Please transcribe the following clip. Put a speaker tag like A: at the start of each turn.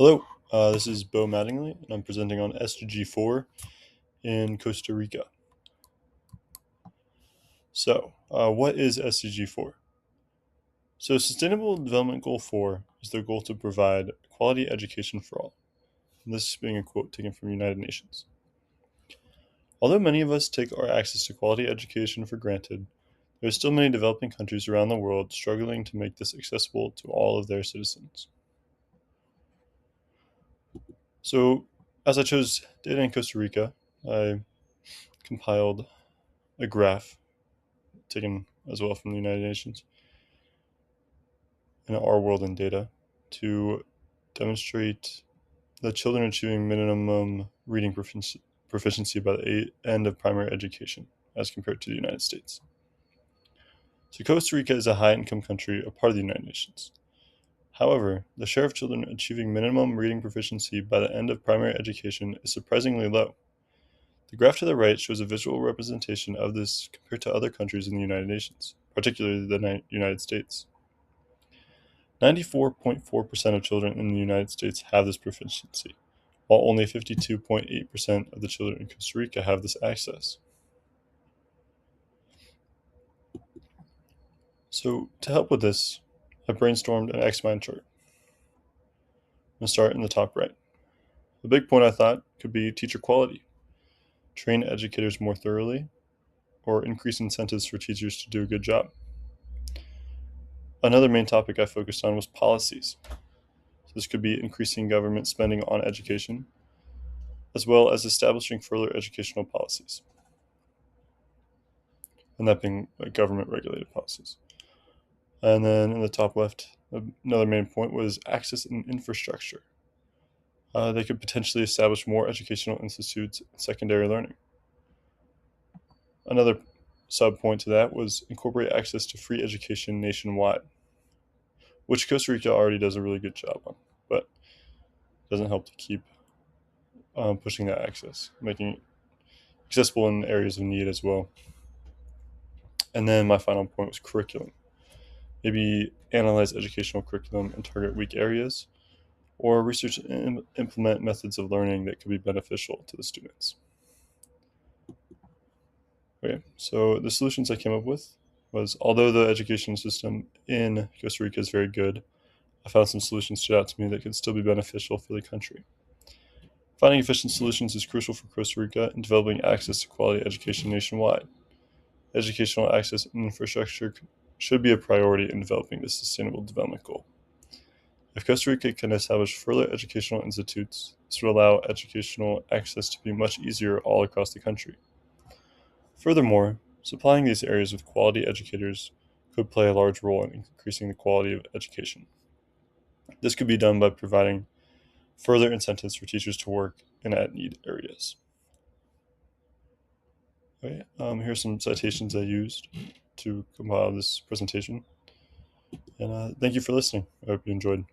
A: Hello, this is Beau Mattingly, and I'm presenting on SDG 4 in Costa Rica. What is SDG 4? So, Sustainable Development Goal 4 is the goal to provide quality education for all. And this being a quote taken from United Nations. Although many of us take our access to quality education for granted, there are still many developing countries around the world struggling to make this accessible to all of their citizens. So, as I chose data in Costa Rica, I compiled a graph taken as well from the United Nations and our world in data to demonstrate that children achieving minimum reading proficiency by the end of primary education as compared to the United States. So Costa Rica is a high-income country, a part of the United Nations. However, the share of children achieving minimum reading proficiency by the end of primary education is surprisingly low. The graph to the right shows a visual representation of this compared to other countries in the United Nations, particularly the United States. 94.4% of children in the United States have this proficiency, while only 52.8% of the children in Costa Rica have this access. So, to help with this, I brainstormed an X-Mind chart. I'm going to start in the top right. The big point I thought could be teacher quality. Train educators more thoroughly, or increase incentives for teachers to do a good job. Another main topic I focused on was policies. So this could be increasing government spending on education, as well as establishing further educational policies, and that being government-regulated policies. And then in the top left, another main point was access and infrastructure. They could potentially establish more educational institutes and secondary learning. Another sub-point to that was incorporate access to free education nationwide, which Costa Rica already does a really good job on, but doesn't help to keep pushing that access, making it accessible in areas of need as well. And then my final point was curriculum. Maybe analyze educational curriculum and target weak areas, or research and implement methods of learning that could be beneficial to the students. Okay, so the solutions I came up with was, although the education system in Costa Rica is very good, I found some solutions stood out to me that could still be beneficial for the country. Finding efficient solutions is crucial for Costa Rica in developing access to quality education nationwide. Educational access and infrastructure should be a priority in developing the Sustainable Development Goal. If Costa Rica can establish further educational institutes, this would allow educational access to be much easier all across the country. Furthermore, supplying these areas with quality educators could play a large role in increasing the quality of education. This could be done by providing further incentives for teachers to work in at-need areas. Okay, here's some citations I used to compile this presentation. And thank you for listening. I hope you enjoyed.